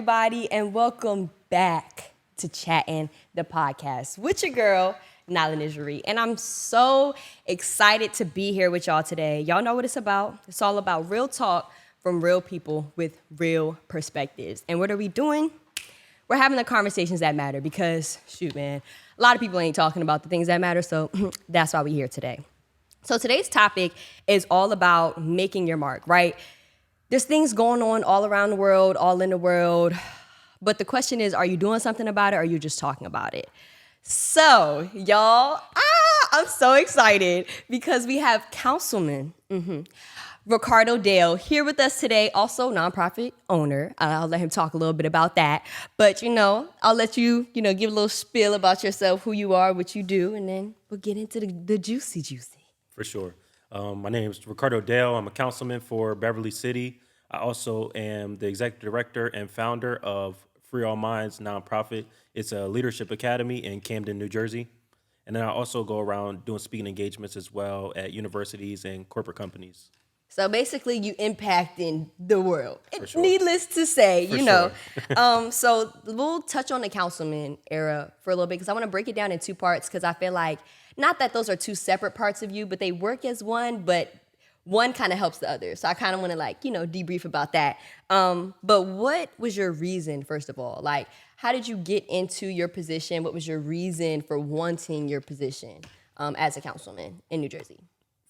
everybody, and welcome back to Chatting the Podcast with your girl, Nala Nijari. And I'm so excited to be here with y'all today. Y'all know what it's about. It's all about real talk from real people with real perspectives. And what are we doing? We're having the conversations that matter because, shoot, man, a lot of people ain't talking about the things that matter, so that's why we're here today. So today's topic is all about making your mark, right? There's things going on all around the world, all in the world, but the question is, are you doing something about it or are you just talking about it? So, y'all, I'm so excited because we have councilman Riccardo Dale here with us today, also nonprofit owner. I'll let him talk a little bit about that, but I'll let you, give a little spiel about yourself, who you are, what you do, and then we'll get into the juicy. For sure. My name is Riccardo Dale. I'm a councilman for Beverly City. I also am the executive director and founder of Free All Minds nonprofit. It's a leadership academy in Camden, New Jersey. And then I also go around doing speaking engagements as well at universities and corporate companies. So basically, you impacting the world. Sure. Needless to say, Sure. So we'll touch on the councilman era for a little bit because I want to break it down in two parts because I feel like, not that those are two separate parts of you, but they work as one, but one kind of helps the other. So I kind of want to debrief about that. But what was your reason, first of all? Like, how did you get into your position? What was your reason for wanting your position as a councilman in New Jersey?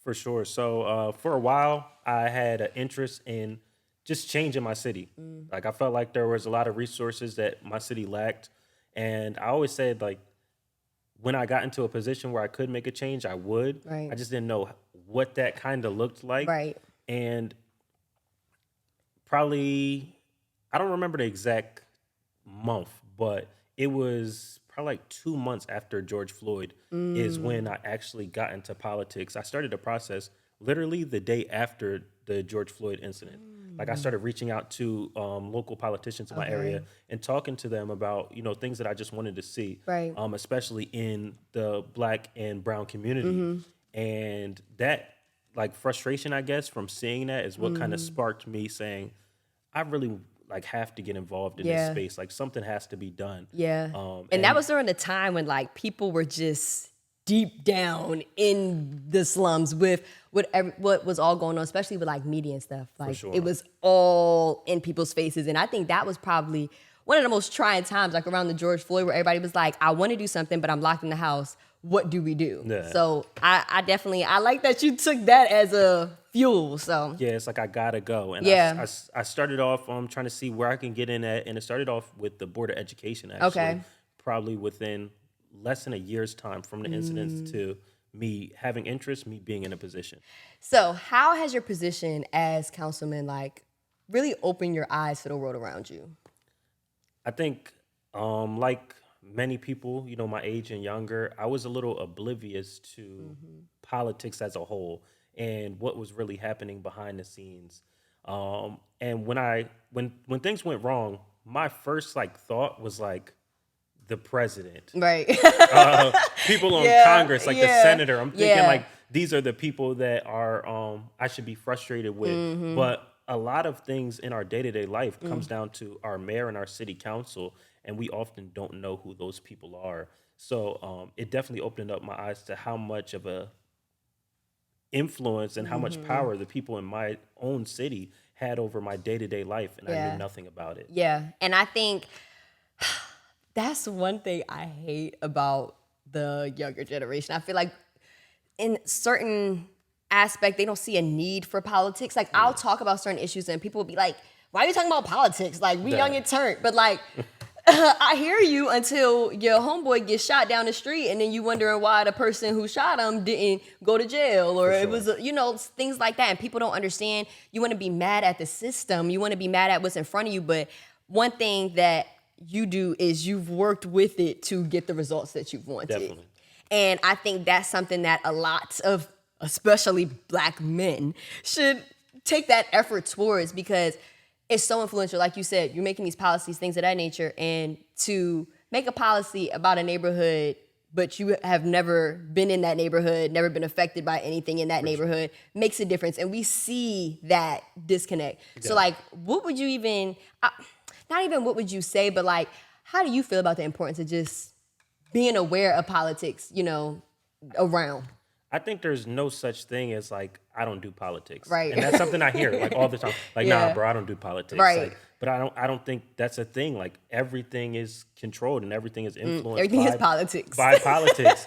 For sure. So for a while, I had an interest in just changing my city. Like, I felt like there was a lot of resources that my city lacked. And I always said, when I got into a position where I could make a change, I would. Right. I just didn't know what that kind of looked like. Right. And probably, I don't remember the exact month, but it was probably 2 months after George Floyd is when I actually got into politics. I started the process literally the day after the George Floyd incident. I started reaching out to local politicians in my area and talking to them about, things that I just wanted to see, Right. Especially in the Black and brown community. And that, frustration, I guess, from seeing that is what kind of sparked me saying, I really have to get involved in this space. Something has to be done. Yeah. And that was during the time when people were just deep down in the slums with what was all going on, especially with media and stuff. Sure. It was all in people's faces. And I think that was probably one of the most trying times, around the George Floyd, where everybody was like, I want to do something, but I'm locked in the house. What do we do? Yeah. So I definitely like that you took that as a fuel. So yeah, it's I gotta go. And I started off trying to see where I can get in at, and it started off with the Board of Education, actually. Okay. Probably within less than a year's time from the incidents to me having interest, me being in a position. So how has your position as councilman really opened your eyes to the world around you? I think like many people, my age and younger, I was a little oblivious to politics as a whole and what was really happening behind the scenes. And when things went wrong, my first thought was the president, Right. people on Congress, the senator. I'm thinking these are the people that are I should be frustrated with. But a lot of things in our day-to-day life comes down to our mayor and our city council, and we often don't know who those people are. So it definitely opened up my eyes to how much of a influence and how much power the people in my own city had over my day-to-day life, and I knew nothing about it. Yeah, and I think that's one thing I hate about the younger generation. I feel like in certain aspect, they don't see a need for politics. I'll talk about certain issues and people will be like, why are you talking about politics? We young and turnt. But I hear you until your homeboy gets shot down the street and then you wondering why the person who shot him didn't go to jail or it was, things like that. And people don't understand. You want to be mad at the system. You want to be mad at what's in front of you. But one thing that you do is you've worked with it to get the results that you've wanted. Definitely. And I think that's something that a lot of, especially Black men, should take that effort towards because it's so influential. Like you said, you're making these policies, things of that nature, and to make a policy about a neighborhood, but you have never been in that neighborhood, never been affected by anything in that neighborhood, makes a difference. And we see that disconnect. Yeah. So what would you even... not even what would you say, but like, how do you feel about the importance of just being aware of politics, around? I think there's no such thing as like I don't do politics, Right. and that's something I hear like all the time. Like, nah, Yeah. bro, I don't do politics. Right. Like, but I don't think that's a thing. Like, everything is controlled and everything is influenced. Everything is politics. By politics.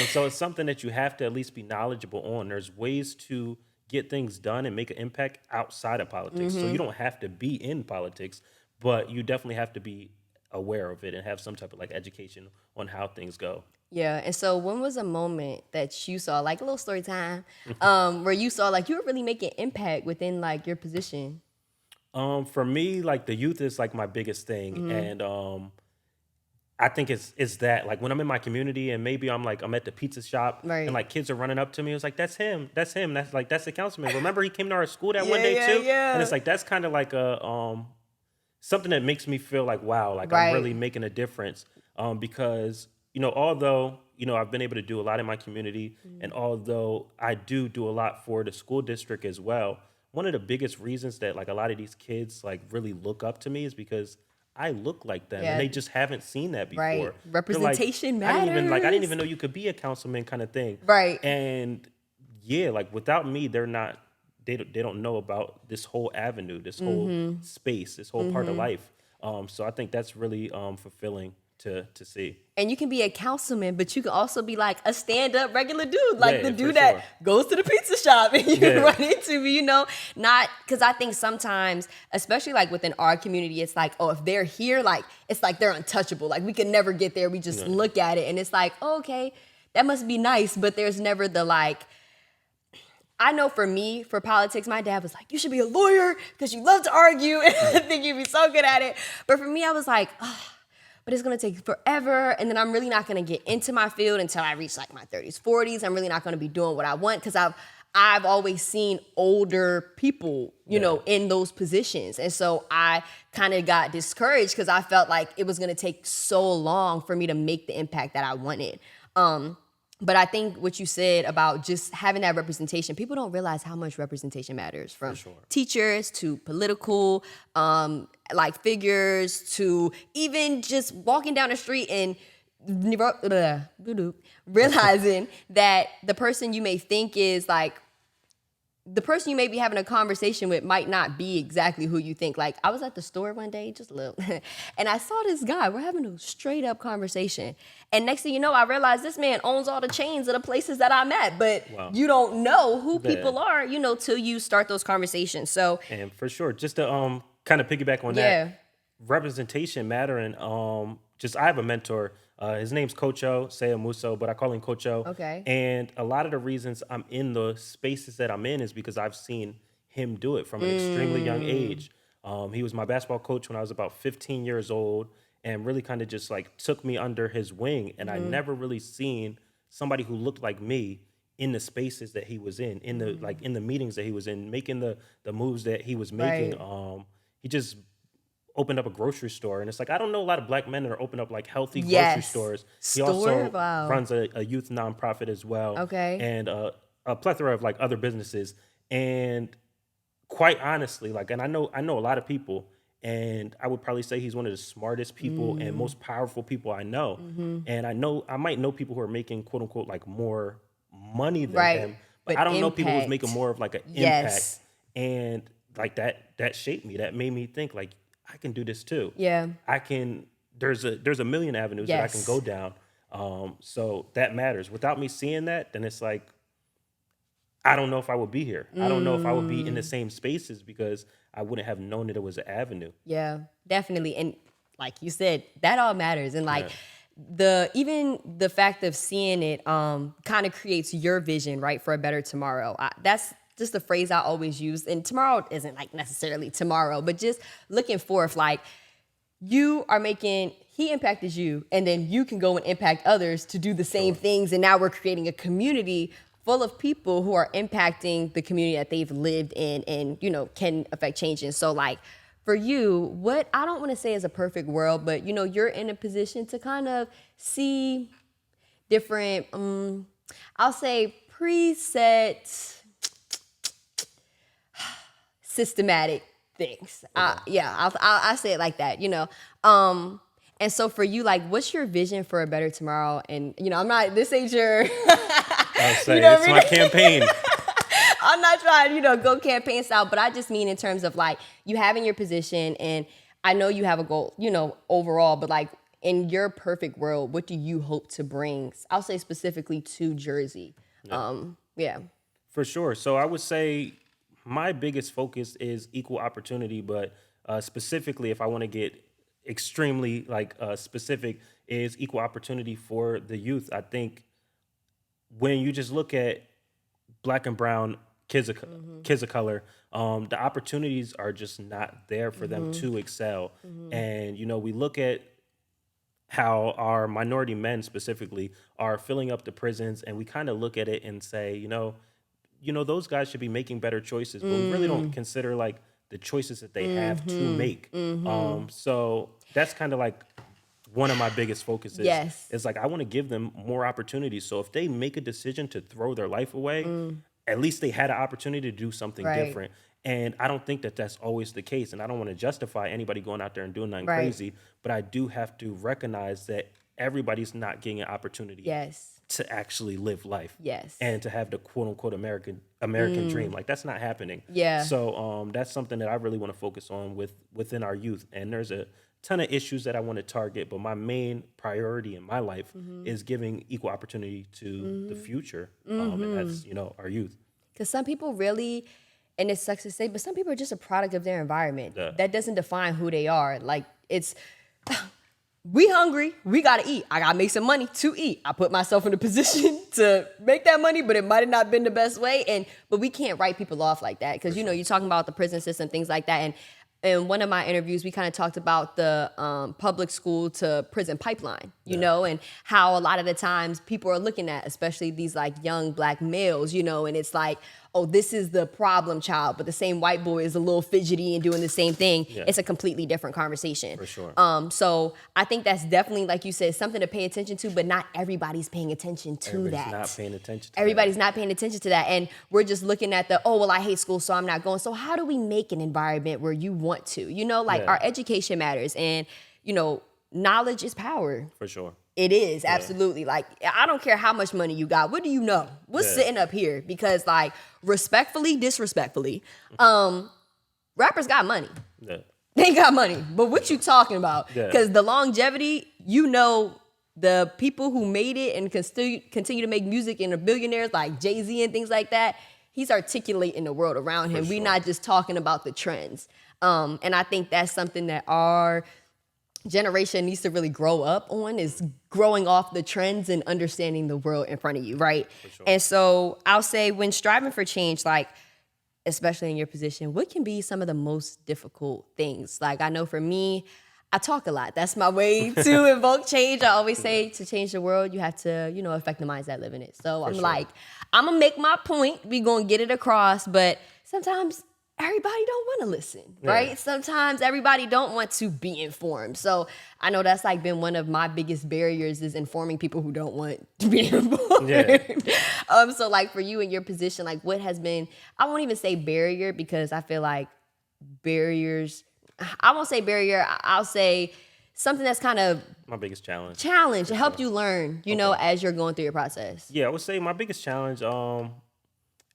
So it's something that you have to at least be knowledgeable on. There's ways to get things done and make an impact outside of politics. So you don't have to be in politics, but you definitely have to be aware of it and have some type of like education on how things go. Yeah, and so when was a moment that you saw, like a little story time, where you saw like you were really making impact within like your position? For me, like the youth is like my biggest thing, and I think it's that like when I'm in my community and maybe I'm at the pizza shop Right. and like kids are running up to me, it's like that's him, that's the councilman. Remember he came to our school that one Yeah, day yeah, too, yeah. and it's like that's kind of like a something that makes me feel like wow, like Right. I'm really making a difference. Because although I've been able to do a lot in my community, and although I do a lot for the school district as well, one of the biggest reasons that like a lot of these kids like really look up to me is because I look like them, Yeah. and they just haven't seen that before. Right. They're like, Representation I didn't matters. even know you could be a councilman, kind of thing. Right. And yeah, like without me, they don't know about this whole avenue, this whole space, this whole part of life. So I think that's really fulfilling to see. And you can be a councilman, but you can also be like a stand-up regular dude, like Yeah, the for dude that sure. goes to the pizza shop and you Yeah. run into me, not because I think sometimes, especially like within our community, it's like, oh, if they're here, like it's like they're untouchable. Like we can never get there. We just look at it and it's like, oh, okay, that must be nice, but there's never the like. I know for me, for politics, my dad was like, you should be a lawyer because you love to argue and I think you'd be so good at it. But for me, I was like, but it's gonna take forever. And then I'm really not gonna get into my field until I reach like my 30s, 40s. I'm really not gonna be doing what I want because I've always seen older people, in those positions. And so I kind of got discouraged because I felt like it was gonna take so long for me to make the impact that I wanted. But I think what you said about just having that representation, people don't realize how much representation matters, from teachers to political like figures to even just walking down the street and realizing that the person you may think is like the person you may be having a conversation with might not be exactly who you think. Like, I was at the store one day, just a little, and I saw this guy. We're having a straight up conversation. And next thing you know, I realized this man owns all the chains of the places that I'm at. But you don't know who people are, till you start those conversations. So, and for sure, just to kind of piggyback on that, representation matter. And just I have a mentor. His name's Cocho, Saya Musso, but I call him Cocho. Okay. And a lot of the reasons I'm in the spaces that I'm in is because I've seen him do it from an extremely young age. He was my basketball coach when I was about 15 years old and really kind of just like took me under his wing. And I never really seen somebody who looked like me in the spaces that he was in the like in the meetings that he was in, making the moves that he was making. Right. He just opened up a grocery store, and it's like I don't know a lot of black men that are opening up like healthy grocery stores. He also runs a youth nonprofit as well, and a plethora of like other businesses. And quite honestly, like, and I know a lot of people, and I would probably say he's one of the smartest people and most powerful people I know. And I might know people who are making quote unquote like more money than him, but I don't know people who's making more of like an impact. And like that shaped me. That made me think like, I can do this too. Yeah. I can, there's a million avenues that I can go down. So that matters. Without me seeing that, then it's like, I don't know if I would be here. I don't know if I would be in the same spaces because I wouldn't have known that it was an avenue. Yeah, definitely. And like you said, that all matters. And like even the fact of seeing it kind of creates your vision, right, for a better tomorrow. That's just the phrase I always use. And tomorrow isn't like necessarily tomorrow, but just looking forth, like he impacted you, and then you can go and impact others to do the same things. And now we're creating a community full of people who are impacting the community that they've lived in and, can affect change. And so like for you, what I don't want to say is a perfect world, but you're in a position to kind of see different, I'll say preset systematic things. I'll say it like that, you know. And so for you, like, what's your vision for a better tomorrow? And, you know, this ain't your, I'll say, you know it's my campaign. I'm not trying to, you know, go campaign style, but I just mean in terms of like you having your position, and I know you have a goal, you know, overall, but like in your perfect world, what do you hope to bring? I'll say specifically to Jersey. Yeah. For sure. So I would say my biggest focus is equal opportunity, but specifically, if I want to get extremely specific, is equal opportunity for the youth. I think when you just look at black and brown kids of color, the opportunities are just not there for them to excel. And you know, we look at how our minority men specifically are filling up the prisons, and we kind of look at it and say, you know, those guys should be making better choices, but we really don't consider like the choices that they have to make. So that's kind of like one of my biggest focuses. Yes. Is like I want to give them more opportunities. So if they make a decision to throw their life away, at least they had an opportunity to do something different. And I don't think that that's always the case. And I don't want to justify anybody going out there and doing nothing crazy, but I do have to recognize that everybody's not getting an opportunity to actually live life. And to have the quote unquote American dream. Like that's not happening. So that's something that I really want to focus on within our youth. And there's a ton of issues that I want to target, but my main priority in my life is giving equal opportunity to the future. And that's, you know, our youth. Because some people really, and it sucks to say, but some people are just a product of their environment. That doesn't define who they are. Like it's, we hungry, we gotta eat. I gotta make some money to eat. I put myself in a position to make that money, but it might have not been the best way. But we can't write people off like that. Because, you know, you're talking about the prison system, things like that. And in one of my interviews, we kind of talked about the public school to prison pipeline, you know, and how a lot of the times people are looking at, especially these like young black males, you know, and it's like, oh, this is the problem child, but the same white boy is a little fidgety and doing the same thing. It's a completely different conversation. For sure. So I think that's definitely, like you said, something to pay attention to, but not everybody's paying attention to that. Everybody's not paying attention to Everybody's not paying attention to that. And we're just looking at the, oh, well, I hate school, so I'm not going. So how do we make an environment where you want to? You know, like our education matters. And, you know, knowledge is power. For sure. It is, absolutely. Like, I don't care how much money you got. What do you know? What's sitting up here? Because, like, respectfully, disrespectfully, rappers got money. They got money. But what you talking about? Because the longevity, you know, the people who made it and continue to make music and are billionaires like Jay-Z and things like that, he's articulating the world around him. We're not just talking about the trends. And I think that's something that our generation needs to really grow up on, is growing off the trends and understanding the world in front of you, right? And so I'll say, when striving for change, like, especially in your position, what can be some of the most difficult things? Like, I know for me, I talk a lot. That's my way to invoke change. I always say, to change the world, you have to, you know, affect the minds that live in it. So I'm like, I'm going to make my point. We going to get it across. But sometimes everybody don't want to listen, right? Sometimes everybody don't want to be informed. So I know that's like been one of my biggest barriers, is informing people who don't want to be informed. So like for you in your position, like what has been, I won't even say barrier, because I feel like barriers, I won't say barrier, I'll say something that's kind of my biggest challenge. It helped you learn, you know, as you're going through your process. Yeah, I would say my biggest challenge,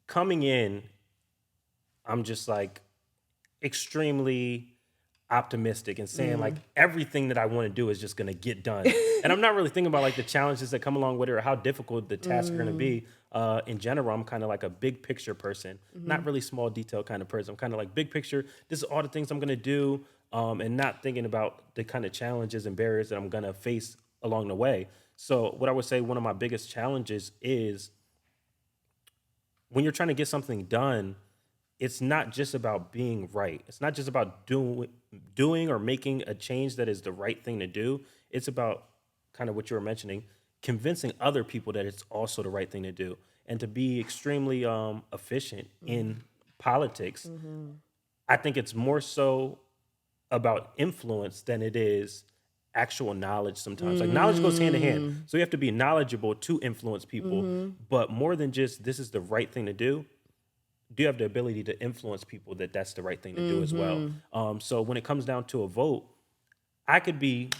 coming in, I'm just like extremely optimistic and saying like everything that I want to do is just going to get done. And I'm not really thinking about like the challenges that come along with it or how difficult the tasks are going to be. In general, I'm kind of like a big picture person, not really small detail kind of person. I'm kind of like big picture. This is all the things I'm going to do, and not thinking about the kind of challenges and barriers that I'm going to face along the way. So what I would say one of my biggest challenges is when you're trying to get something done, it's not just about being right. It's not just about doing or making a change that is the right thing to do. It's about kind of what you were mentioning, convincing other people that it's also the right thing to do. And to be extremely efficient in politics, I think it's more so about influence than it is actual knowledge sometimes. Like knowledge goes hand in hand. So you have to be knowledgeable to influence people. But more than just this is the right thing to do, do you have the ability to influence people that that's the right thing to do as well? So when it comes down to a vote, I could be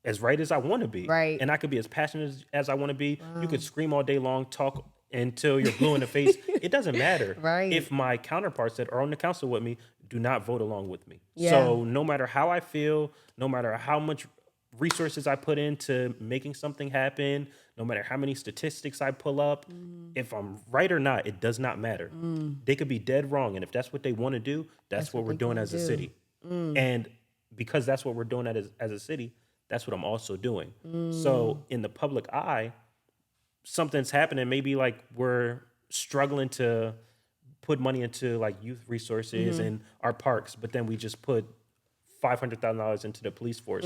as right as I want to be, Right. and I could be as passionate as I want to be. You could scream all day long, talk until you're blue in the face. It doesn't matter Right. if my counterparts that are on the council with me do not vote along with me. Yeah. So no matter how I feel, no matter how much resources I put into making something happen, no matter how many statistics I pull up, if I'm right or not, it does not matter. They could be dead wrong, and if that's what they want to do, that's what we're doing as a city. And because that's what we're doing as a city, that's what I'm also doing. So in the public eye, something's happening. Maybe like we're struggling to put money into like youth resources and our parks, but then we just put $500,000 into the police force.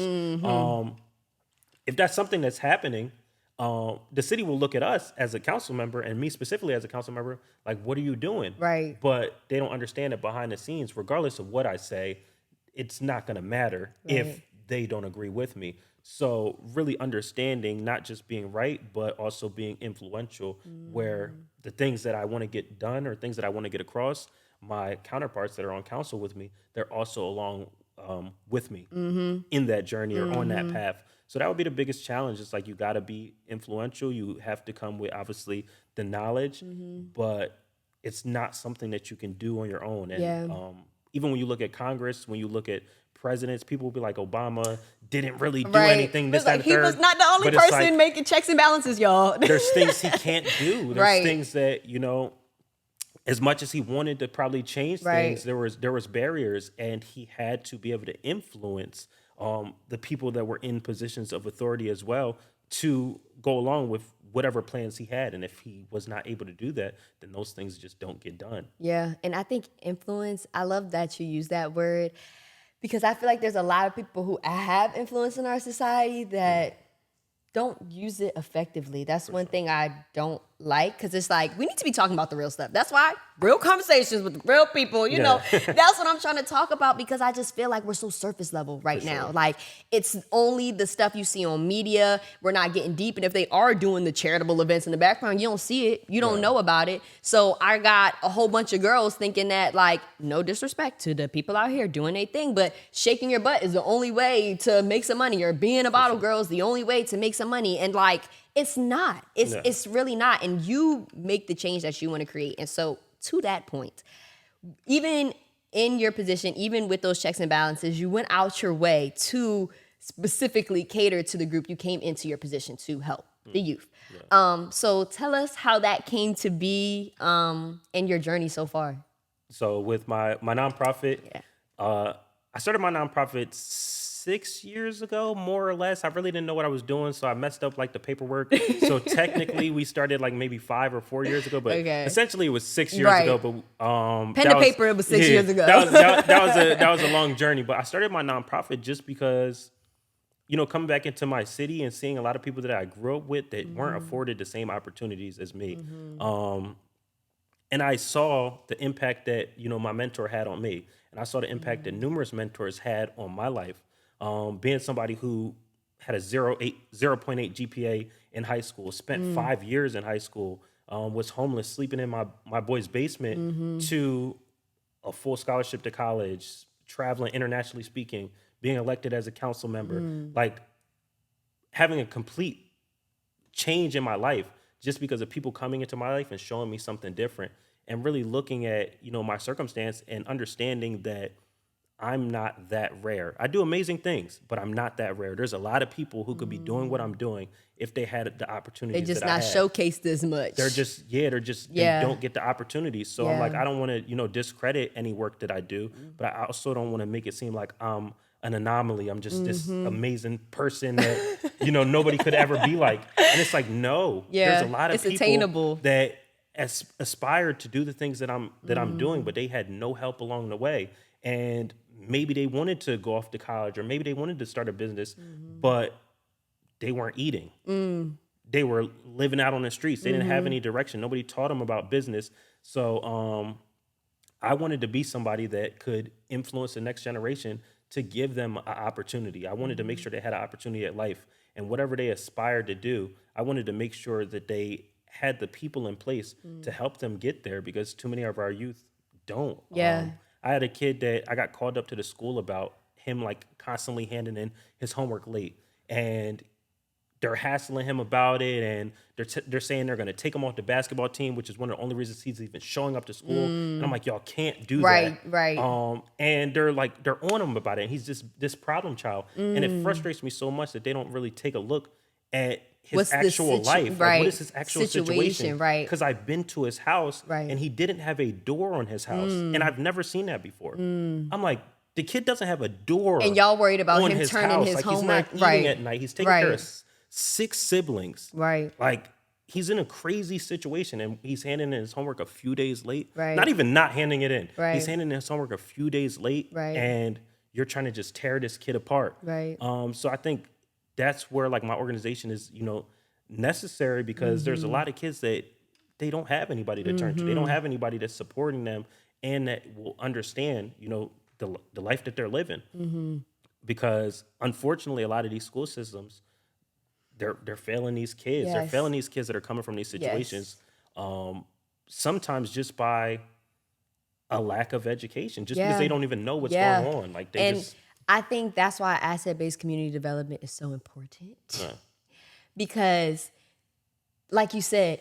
If that's something that's happening, the city will look at us as a council member and me specifically as a council member, like, what are you doing? Right. But they don't understand that behind the scenes, regardless of what I say, it's not going to matter if they don't agree with me. So really understanding, not just being right, but also being influential, where the things that I want to get done or things that I want to get across, my counterparts that are on council with me, they're also along with me in that journey or on that path. So that would be the biggest challenge. It's like you got to be influential. You have to come with obviously the knowledge, but it's not something that you can do on your own. And even when you look at Congress, when you look at presidents, people will be like, Obama didn't really do anything. This, It's like that, and he third. was not the only But it's person like, making checks and balances, y'all. there's things he can't do. There's Right. things that, as much as he wanted to probably change Right. things, there was barriers, and he had to be able to influence the people that were in positions of authority as well to go along with whatever plans he had. And if he was not able to do that, then those things just don't get done. Yeah, and I think influence, I love that you use that word because I feel like there's a lot of people who have influence in our society that don't use it effectively. That's one thing I don't like because it's like we need to be talking about the real stuff. That's why real conversations with real people, you know, that's what I'm trying to talk about because I just feel like we're so surface level right now. Like it's only the stuff you see on media. We're not getting deep. And if they are doing the charitable events in the background, you don't see it. You don't know about it. So I got a whole bunch of girls thinking that like, no disrespect to the people out here doing their thing, but shaking your butt is the only way to make some money or being a bottle girl is the only way to make some money. And like, it's not. It's really not. And you make the change that you want to create. And so to that point, even in your position, even with those checks and balances, you went out your way to specifically cater to the group you came into your position to help, the youth. So tell us how that came to be in your journey so far. So with my nonprofit, I started my nonprofit 6 years ago, more or less. I really didn't know what I was doing, so I messed up like the paperwork. So technically, we started like maybe 5 or 4 years ago, but essentially it was 6 years ago. But pen to paper, it was 6 years ago. that was a long journey. But I started my nonprofit just because, coming back into my city and seeing a lot of people that I grew up with that weren't afforded the same opportunities as me. And I saw the impact that, my mentor had on me. And I saw the impact that numerous mentors had on my life. Being somebody who had a 0.8 GPA in high school, spent 5 years in high school, was homeless, sleeping in my boy's basement, to a full scholarship to college, traveling internationally speaking, being elected as a council member, like having a complete change in my life just because of people coming into my life and showing me something different, and really looking at, my circumstance and understanding that I'm not that rare. I do amazing things, but I'm not that rare. There's a lot of people who could be doing what I'm doing if they had the opportunities. They just that not I had. showcased as much. They don't get the opportunities. So I'm like, I don't want to, discredit any work that I do, but I also don't want to make it seem like I'm an anomaly. I'm just this amazing person that, nobody could ever be like. And it's like, no, there's a lot of people attainable. that aspired to do the things that I'm doing, but they had no help along the way. And maybe they wanted to go off to college, or maybe they wanted to start a business, but they weren't eating. They were living out on the streets. They didn't have any direction. Nobody taught them about business. So I wanted to be somebody that could influence the next generation to give them an opportunity. I wanted to make sure they had an opportunity at life. And whatever they aspired to do, I wanted to make sure that they had the people in place to help them get there, because too many of our youth don't. Yeah. I had a kid that I got called up to the school about him like constantly handing in his homework late, and they're hassling him about it, and they're saying they're going to take him off the basketball team, which is one of the only reasons he's even showing up to school. And I'm like, y'all can't do that. Right. And they're on him about it. And he's just this problem child. And it frustrates me so much that they don't really take a look at his What's the actual life. right. Like, what is his actual situation? Right. Because I've been to his house, Right. and he didn't have a door on his house. And I've never seen that before. I'm like, the kid doesn't have a door. And y'all worried about on him his turning house. his like, homework. He's not eating at night. He's taking care of 6 siblings. Right. Like, he's in a crazy situation, and he's handing in his homework a few days late. Right. Not even not handing it in. Right. He's handing in his homework a few days late. Right. And you're trying to just tear this kid apart. Right. So I think that's where like my organization is, necessary, because there's a lot of kids that they don't have anybody to turn to. They don't have anybody that's supporting them and that will understand, the life that they're living. Because unfortunately, a lot of these school systems, they're failing these kids. Yes. They're failing these kids that are coming from these situations. Sometimes just by a lack of education, just because they don't even know what's going on. Like I think that's why asset-based community development is so important. Because, like you said,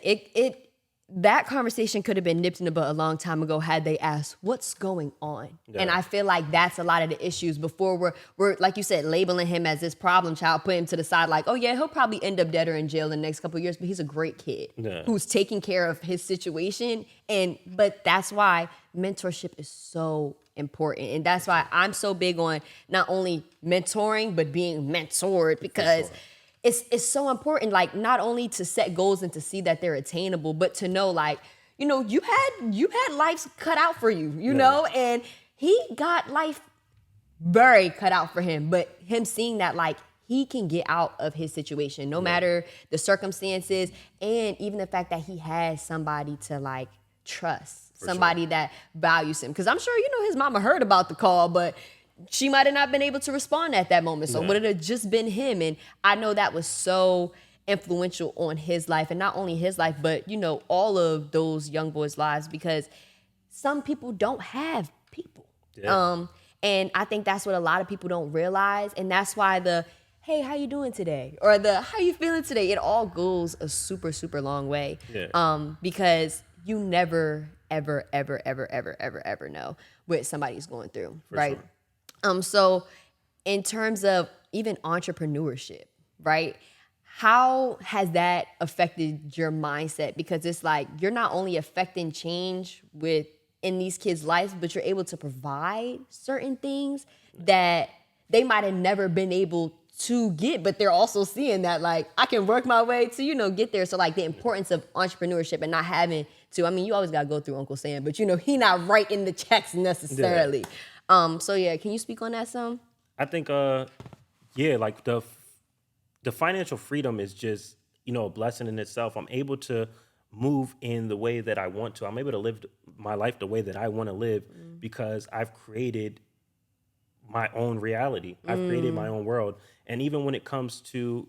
that conversation could have been nipped in the bud a long time ago had they asked, what's going on? Yeah. And I feel like that's a lot of the issues before we're, like you said, labeling him as this problem child, putting him to the side like, oh yeah, he'll probably end up dead or in jail in the next couple of years, but he's a great kid who's taking care of his situation. But that's why mentorship is so important. And that's why I'm so big on not only mentoring, but being mentored, because it's so important, like, not only to set goals and to see that they're attainable, but to know, like, you had life cut out for you, you know, and he got life very cut out for him, but him seeing that, like, he can get out of his situation, no matter the circumstances, and even the fact that he has somebody to, like, trust, somebody that values him. Because I'm sure, his mama heard about the call, but she might have not been able to respond at that moment. So would it have just been him? And I know that was so influential on his life, and not only his life, but, all of those young boys' lives, because some people don't have people. Yeah. And I think that's what a lot of people don't realize. And that's why the, hey, how you doing today? Or the, how you feeling today? It all goes a super, super long way. Yeah. Because you never, ever, ever, ever, ever, ever, ever know what somebody's going through, right? Sure. So in terms of even entrepreneurship, right? How has that affected your mindset? Because it's like, you're not only affecting change in these kids' lives, but you're able to provide certain things that they might have never been able to get, but they're also seeing that, like, I can work my way to, get there. So, like, the importance of entrepreneurship and not having to, you always got to go through Uncle Sam, but, he not writing the checks necessarily. Yeah. Can you speak on that some? I think, like the financial freedom is just, a blessing in itself. I'm able to move in the way that I want to. I'm able to live my life the way that I want to live because I've created my own reality. I've created my own world. And even when it comes to,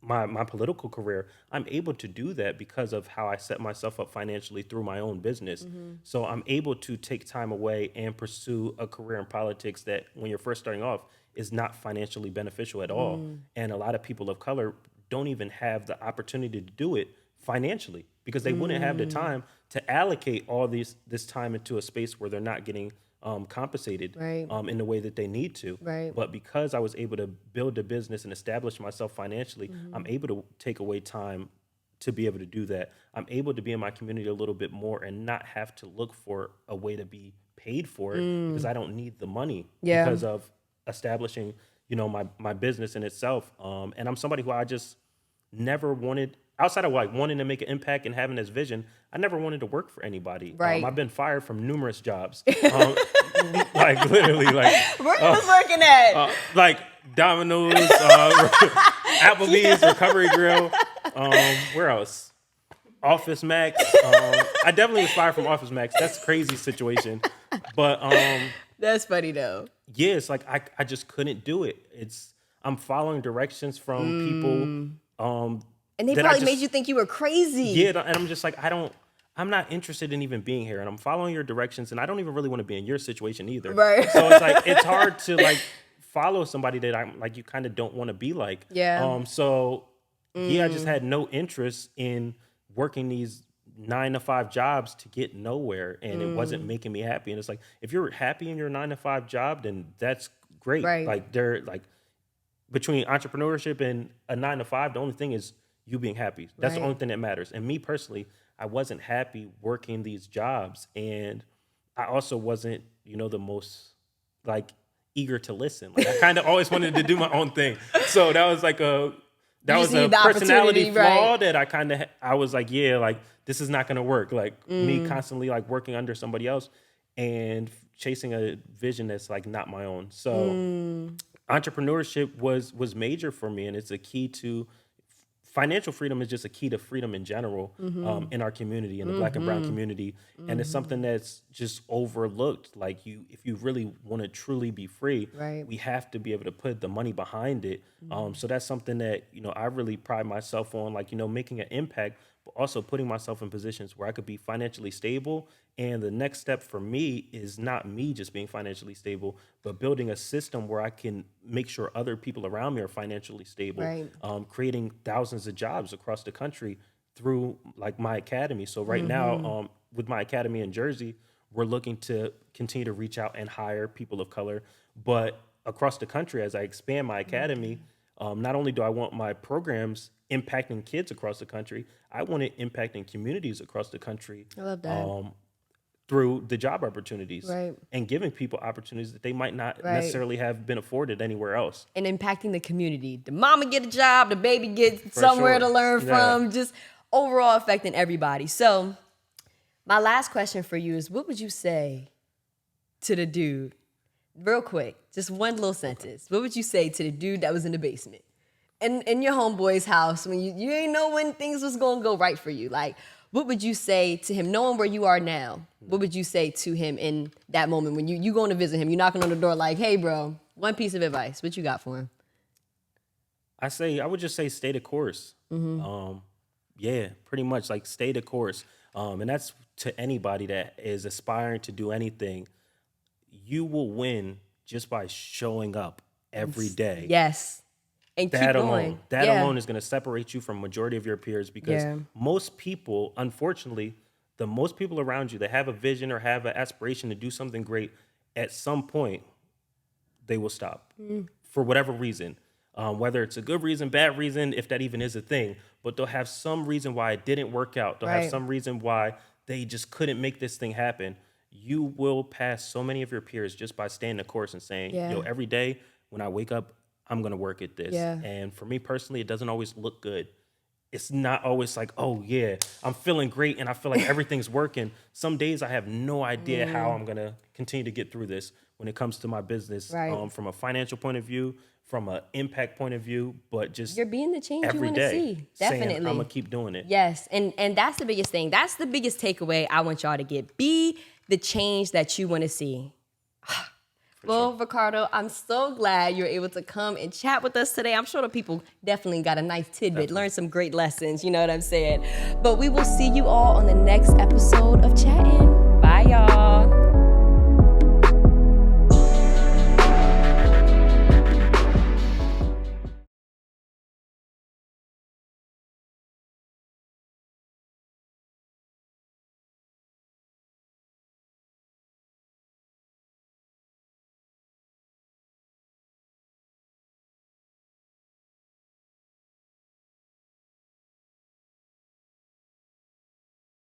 my political career, I'm able to do that because of how I set myself up financially through my own business. So I'm able to take time away and pursue a career in politics that, when you're first starting off, is not financially beneficial at all. And a lot of people of color don't even have the opportunity to do it financially because they wouldn't have the time to allocate all this time into a space where they're not getting compensated in the way that they need to. Right. But because I was able to build a business and establish myself financially, I'm able to take away time to be able to do that. I'm able to be in my community a little bit more and not have to look for a way to be paid for it because I don't need the money because of establishing, my business in itself. And I'm somebody who I just never wanted, outside of like wanting to make an impact and having this vision, I never wanted to work for anybody. Right. I've been fired from numerous jobs. Like literally, like where you was working at? Like Domino's, Applebee's, Recovery Grill. Where else? Office Max. I definitely was fired from Office Max. That's a crazy situation. But that's funny though. Yeah, it's like I just couldn't do it. I'm following directions from people And they probably made you think you were crazy. Yeah, and I'm just like, I'm not interested in even being here, and I'm following your directions, and I don't even really want to be in your situation either. Right. So it's like, it's hard to like follow somebody that I'm like, you kind of don't want to be like. Yeah. I just had no interest in working these 9-to-5 jobs to get nowhere, and it wasn't making me happy. And it's like, if you're happy in your 9-to-5 job, then that's great. Right. Like they're like, between entrepreneurship and a 9-to-5, the only thing is you being happy. That's the only thing that matters. And me personally, I wasn't happy working these jobs, and I also wasn't, the most like eager to listen. Like I kind of always wanted to do my own thing. So that was like a personality flaw that I was like, yeah, like this is not going to work. Like me constantly like working under somebody else and chasing a vision that's like not my own. So entrepreneurship was major for me, and it's a key to financial freedom is just a key to freedom in general in our community, in the Black and brown community. And it's something that's just overlooked. Like if you really want to truly be free, we have to be able to put the money behind it. So that's something that, I really pride myself on, like, making an impact, but also putting myself in positions where I could be financially stable. And the next step for me is not me just being financially stable, but building a system where I can make sure other people around me are financially stable, creating thousands of jobs across the country through like my academy. So right now, with my academy in Jersey, we're looking to continue to reach out and hire people of color. But across the country, as I expand my academy, not only do I want my programs impacting kids across the country, I want it impacting communities across the country. I love that. Through the job opportunities and giving people opportunities that they might not necessarily have been afforded anywhere else. And impacting the community. The mama get a job, the baby gets somewhere to learn from, just overall affecting everybody. So my last question for you is, what would you say to the dude, real quick, just one little sentence. What would you say to the dude that was in the basement? In your homeboy's house, when you ain't know when things was gonna go right for you? Like, what would you say to him, knowing where you are now? What would you say to him in that moment when you going to visit him? You knocking on the door like, hey, bro, one piece of advice. What you got for him? I would just say stay the course. Yeah, pretty much like stay the course. And that's to anybody that is aspiring to do anything. You will win just by showing up every day. Yes. And keep going. That alone is going to separate you from majority of your peers, because most people, unfortunately, the most people around you that have a vision or have an aspiration to do something great, at some point, they will stop for whatever reason. Whether it's a good reason, bad reason, if that even is a thing, but they'll have some reason why it didn't work out. They'll have some reason why they just couldn't make this thing happen. You will pass so many of your peers just by staying the course and saying, every day when I wake up, I'm going to work at this. And for me personally, it doesn't always look good. It's not always like, oh yeah, I'm feeling great and I feel like everything's working. Some days I have no idea how I'm going to continue to get through this when it comes to my business, from a financial point of view, from an impact point of view, but just you're being the change you every want to day see. Definitely. Saying, I'm going to keep doing it. Yes. And that's the biggest thing. That's the biggest takeaway I want y'all to get. Be the change that you want to see. Well, Riccardo, I'm so glad you're able to come and chat with us today. I'm sure the people definitely got a nice tidbit, learned some great lessons, you know what I'm saying? But we will see you all on the next episode of Chatting.